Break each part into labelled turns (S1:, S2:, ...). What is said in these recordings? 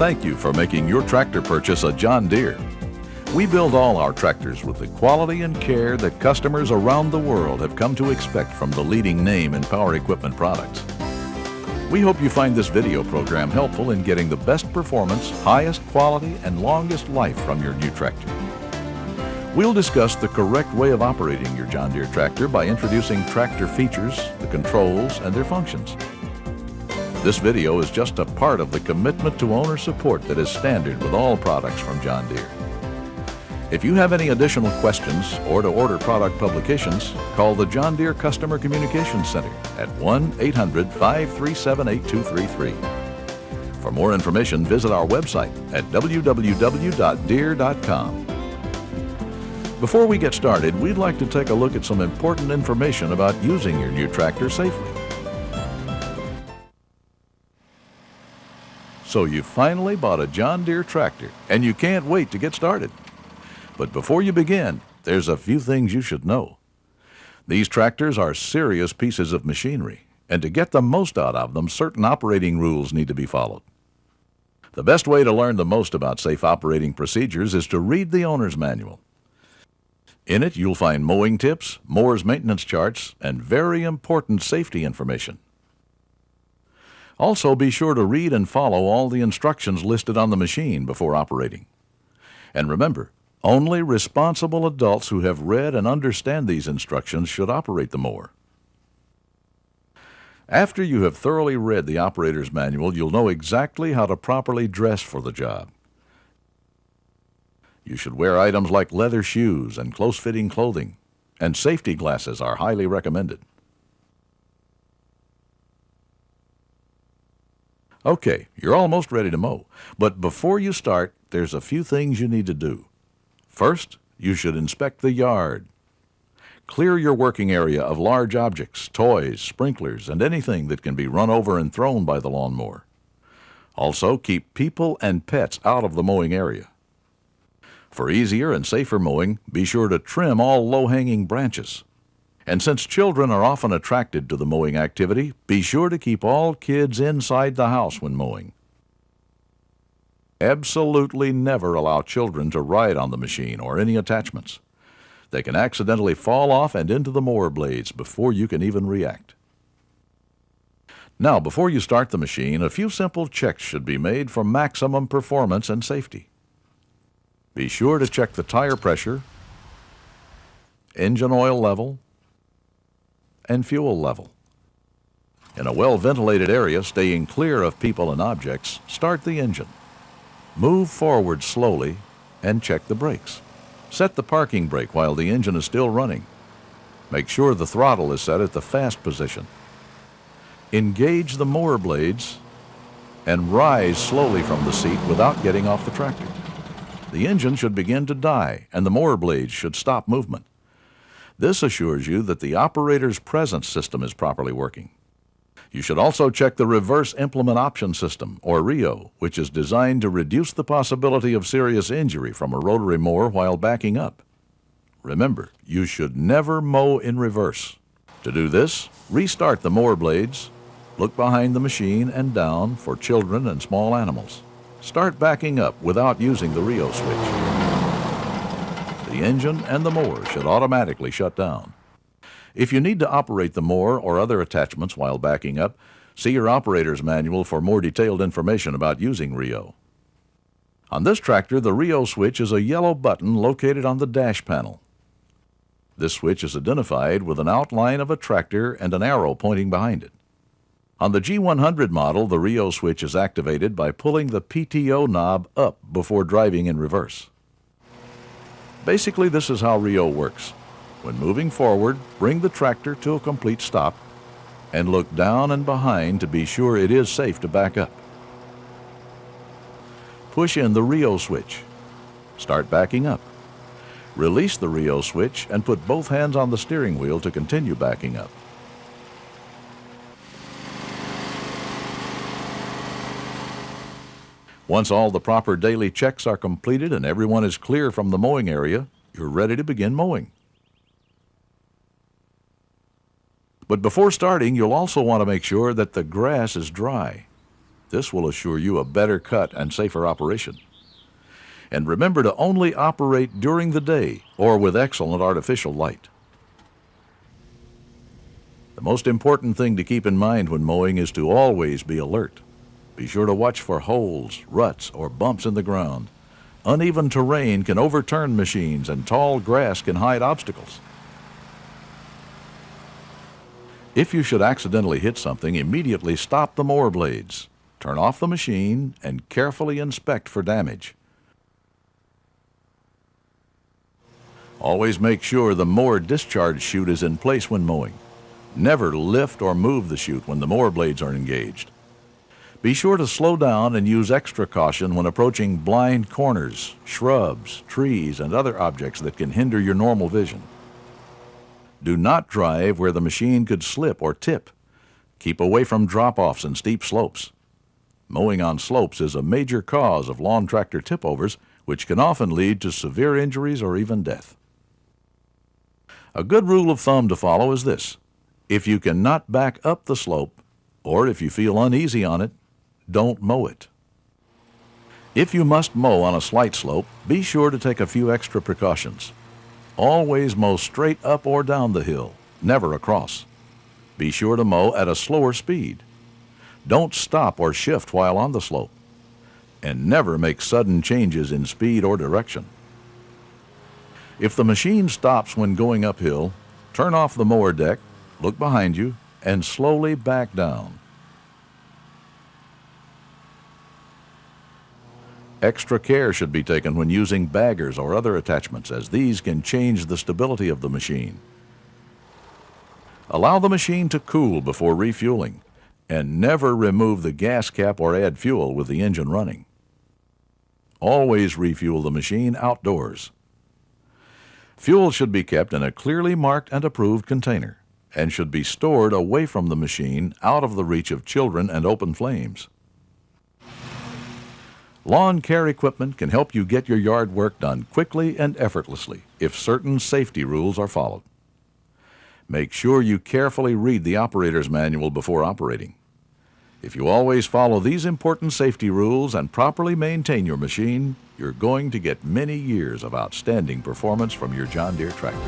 S1: thank you for making your tractor purchase a John Deere. We build all our tractors with the quality and care that customers around the world have come to expect from the leading name in power equipment products. We hope you find this video program helpful in getting the best performance, highest quality, and longest life from your new tractor. We'll discuss the correct way of operating your John Deere tractor by introducing tractor features, the controls, and their functions. This video is just a part of the commitment to owner support that is standard with all products from John Deere. If you have any additional questions or to order product publications, call the John Deere Customer Communications Center at 1-800-537-8233. For more information, visit our website at www.deere.com. Before we get started, we'd like to take a look at some important information about using your new tractor safely. So you finally bought a John Deere tractor, and you can't wait to get started. But before you begin, there's a few things you should know. These tractors are serious pieces of machinery, and to get the most out of them, certain operating rules need to be followed. The best way to learn the most about safe operating procedures is to read the owner's manual. In it, you'll find mowing tips, mower's maintenance charts, and very important safety information. Also, be sure to read and follow all the instructions listed on the machine before operating. And remember, only responsible adults who have read and understand these instructions should operate the mower. After you have thoroughly read the operator's manual, you'll know exactly how to properly dress for the job. You should wear items like leather shoes and close-fitting clothing, and safety glasses are highly recommended. Okay, you're almost ready to mow, but before you start, there's a few things you need to do. First, you should inspect the yard. Clear your working area of large objects, toys, sprinklers, and anything that can be run over and thrown by the lawnmower. Also, keep people and pets out of the mowing area. For easier and safer mowing, be sure to trim all low-hanging branches. And since children are often attracted to the mowing activity, be sure to keep all kids inside the house when mowing. Absolutely never allow children to ride on the machine or any attachments. They can accidentally fall off and into the mower blades before you can even react. Now, before you start the machine, a few simple checks should be made for maximum performance and safety. Be sure to check the tire pressure, engine oil level, and fuel level. In a well-ventilated area, staying clear of people and objects, start the engine. Move forward slowly and check the brakes. Set the parking brake while the engine is still running. Make sure the throttle is set at the fast position. Engage the mower blades and rise slowly from the seat without getting off the tractor. The engine should begin to die and the mower blades should stop movement. This assures you that the operator's presence system is properly working. You should also check the Reverse Implement Option System, or RIO, which is designed to reduce the possibility of serious injury from a rotary mower while backing up. Remember, you should never mow in reverse. To do this, restart the mower blades, look behind the machine and down for children and small animals. Start backing up without using the RIO switch. The engine and the mower should automatically shut down. If you need to operate the mower or other attachments while backing up, see your operator's manual for more detailed information about using RIO. On this tractor, the RIO switch is a yellow button located on the dash panel. This switch is identified with an outline of a tractor and an arrow pointing behind it. On the G100 model, the RIO switch is activated by pulling the PTO knob up before driving in reverse. Basically, this is how RIO works. When moving forward, bring the tractor to a complete stop and look down and behind to be sure it is safe to back up. Push in the RIO switch. Start backing up. Release the RIO switch and put both hands on the steering wheel to continue backing up. Once all the proper daily checks are completed and everyone is clear from the mowing area, you're ready to begin mowing. But before starting, you'll also want to make sure that the grass is dry. This will assure you a better cut and safer operation. And remember to only operate during the day or with excellent artificial light. The most important thing to keep in mind when mowing is to always be alert. Be sure to watch for holes, ruts, or bumps in the ground. Uneven terrain can overturn machines, and tall grass can hide obstacles. If you should accidentally hit something, immediately stop the mower blades, turn off the machine, and carefully inspect for damage. Always make sure the mower discharge chute is in place when mowing. Never lift or move the chute when the mower blades are engaged. Be sure to slow down and use extra caution when approaching blind corners, shrubs, trees, and other objects that can hinder your normal vision. Do not drive where the machine could slip or tip. Keep away from drop-offs and steep slopes. Mowing on slopes is a major cause of lawn tractor tip-overs, which can often lead to severe injuries or even death. A good rule of thumb to follow is this: if you cannot back up the slope, or if you feel uneasy on it, don't mow it. If you must mow on a slight slope, be sure to take a few extra precautions. Always mow straight up or down the hill, never across. Be sure to mow at a slower speed. Don't stop or shift while on the slope. And never make sudden changes in speed or direction. If the machine stops when going uphill, turn off the mower deck, look behind you, and slowly back down. Extra care should be taken when using baggers or other attachments, as these can change the stability of the machine. Allow the machine to cool before refueling, and never remove the gas cap or add fuel with the engine running. Always refuel the machine outdoors. Fuel should be kept in a clearly marked and approved container, and should be stored away from the machine, out of the reach of children and open flames. Lawn care equipment can help you get your yard work done quickly and effortlessly if certain safety rules are followed. Make sure you carefully read the operator's manual before operating. If you always follow these important safety rules and properly maintain your machine, you're going to get many years of outstanding performance from your John Deere tractor.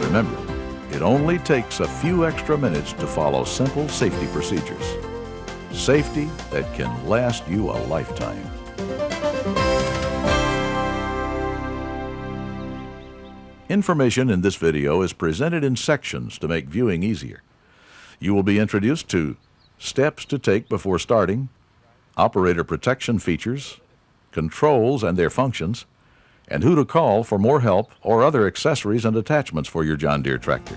S1: Remember, it only takes a few extra minutes to follow simple safety procedures. Safety that can last you a lifetime. Information in this video is presented in sections to make viewing easier. You will be introduced to steps to take before starting, operator protection features, controls and their functions, and who to call for more help or other accessories and attachments for your John Deere tractor.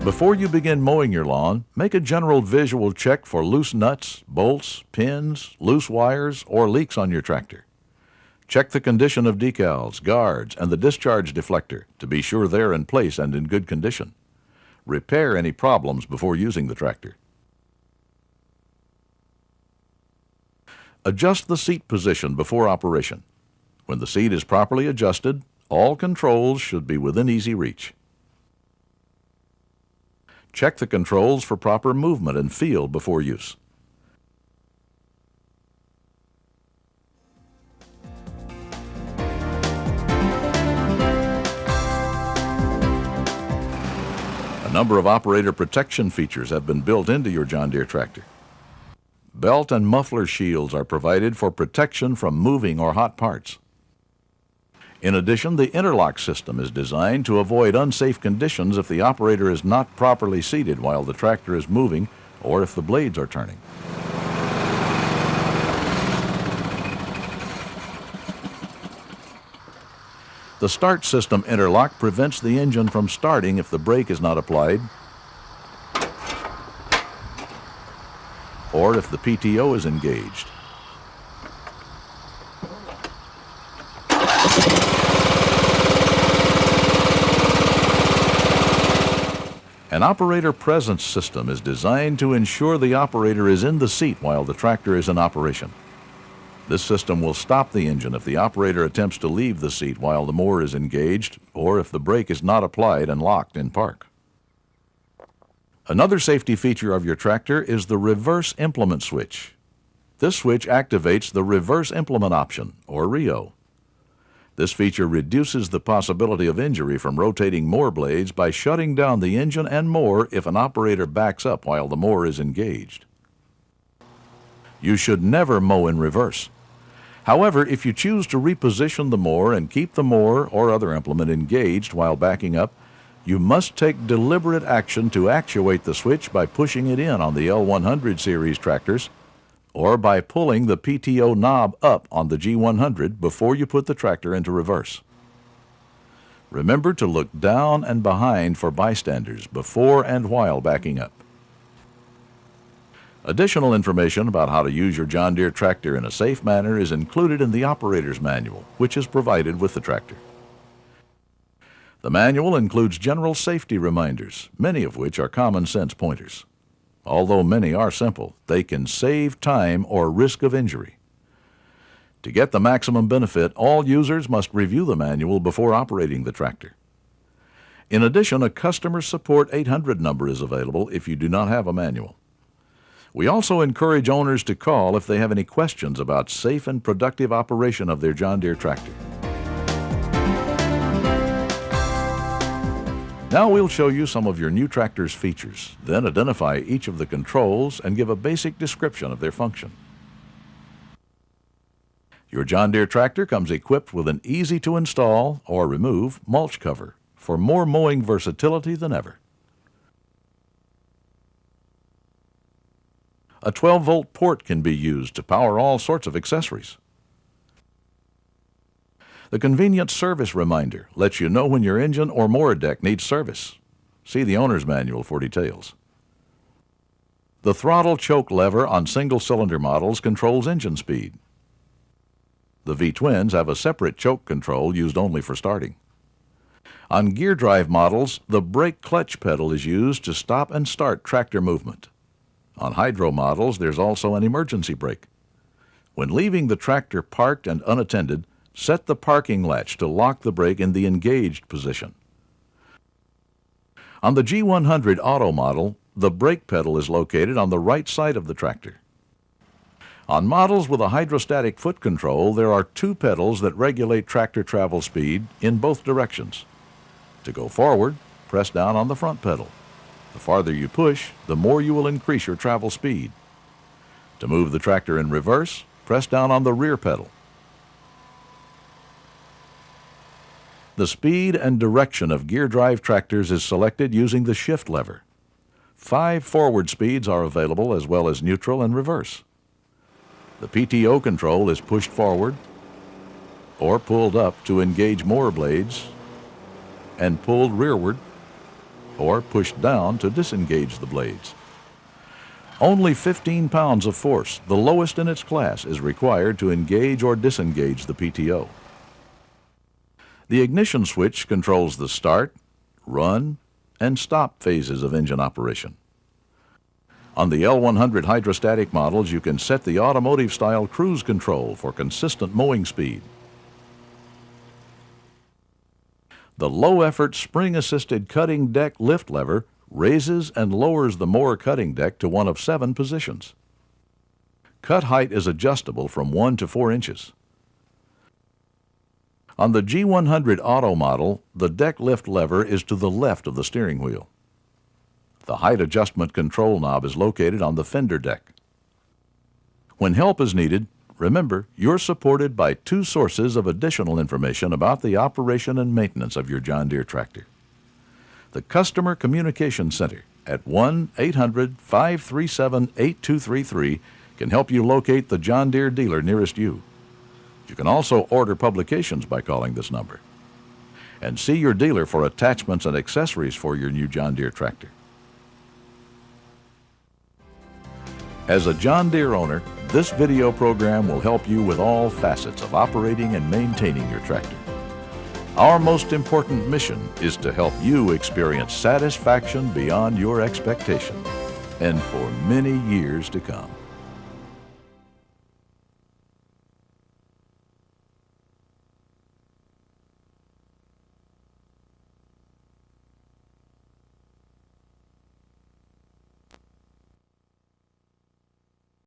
S1: Before you begin mowing your lawn, make a general visual check for loose nuts, bolts, pins, loose wires, or leaks on your tractor. Check the condition of decals, guards, and the discharge deflector to be sure they're in place and in good condition. Repair any problems before using the tractor. Adjust the seat position before operation. When the seat is properly adjusted, all controls should be within easy reach. Check the controls for proper movement and feel before use. A number of operator protection features have been built into your John Deere tractor. Belt and muffler shields are provided for protection from moving or hot parts. In addition, the interlock system is designed to avoid unsafe conditions if the operator is not properly seated while the tractor is moving or if the blades are turning. The start system interlock prevents the engine from starting if the brake is not applied or if the PTO is engaged. An operator presence system is designed to ensure the operator is in the seat while the tractor is in operation. This system will stop the engine if the operator attempts to leave the seat while the mower is engaged or if the brake is not applied and locked in park. Another safety feature of your tractor is the reverse implement switch. This switch activates the reverse implement option, or RIO. This feature reduces the possibility of injury from rotating mower blades by shutting down the engine and mower if an operator backs up while the mower is engaged. You should never mow in reverse. However, if you choose to reposition the mower and keep the mower or other implement engaged while backing up, you must take deliberate action to actuate the switch by pushing it in on the L100 series tractors or by pulling the PTO knob up on the G100 before you put the tractor into reverse. Remember to look down and behind for bystanders before and while backing up. Additional information about how to use your John Deere tractor in a safe manner is included in the operator's manual, which is provided with the tractor. The manual includes general safety reminders, many of which are common sense pointers. Although many are simple, they can save time or risk of injury. To get the maximum benefit, all users must review the manual before operating the tractor. In addition, a customer support 800 number is available if you do not have a manual. We also encourage owners to call if they have any questions about safe and productive operation of their John Deere tractor. Now we'll show you some of your new tractor's features, then identify each of the controls and give a basic description of their function. Your John Deere tractor comes equipped with an easy-to-install or remove mulch cover for more mowing versatility than ever. A 12-volt port can be used to power all sorts of accessories. The convenient service reminder lets you know when your engine or mower deck needs service. See the owner's manual for details. The throttle choke lever on single-cylinder models controls engine speed. The V-twins have a separate choke control used only for starting. On gear drive models, the brake clutch pedal is used to stop and start tractor movement. On hydro models, there's also an emergency brake. When leaving the tractor parked and unattended, set the parking latch to lock the brake in the engaged position. On the G100 auto model, the brake pedal is located on the right side of the tractor. On models with a hydrostatic foot control, there are two pedals that regulate tractor travel speed in both directions. To go forward, press down on the front pedal. The farther you push, the more you will increase your travel speed. To move the tractor in reverse, press down on the rear pedal. The speed and direction of gear drive tractors is selected using the shift lever. 5 forward speeds are available as well as neutral and reverse. The PTO control is pushed forward or pulled up to engage mower blades and pulled rearward or pushed down to disengage the blades. Only 15 pounds of force, the lowest in its class, is required to engage or disengage the PTO. The ignition switch controls the start, run, and stop phases of engine operation. On the L100 hydrostatic models, you can set the automotive-style cruise control for consistent mowing speed. The low-effort spring-assisted cutting deck lift lever raises and lowers the mower cutting deck to one of 7 positions. Cut height is adjustable from 1 to 4 inches. On the G100 auto model, the deck lift lever is to the left of the steering wheel. The height adjustment control knob is located on the fender deck. When help is needed, remember you're supported by 2 sources of additional information about the operation and maintenance of your John Deere tractor. The Customer Communication Center at 1-800-537-8233 can help you locate the John Deere dealer nearest you. You can also order publications by calling this number. And see your dealer for attachments and accessories for your new John Deere tractor. As a John Deere owner, this video program will help you with all facets of operating and maintaining your tractor. Our most important mission is to help you experience satisfaction beyond your expectation and for many years to come.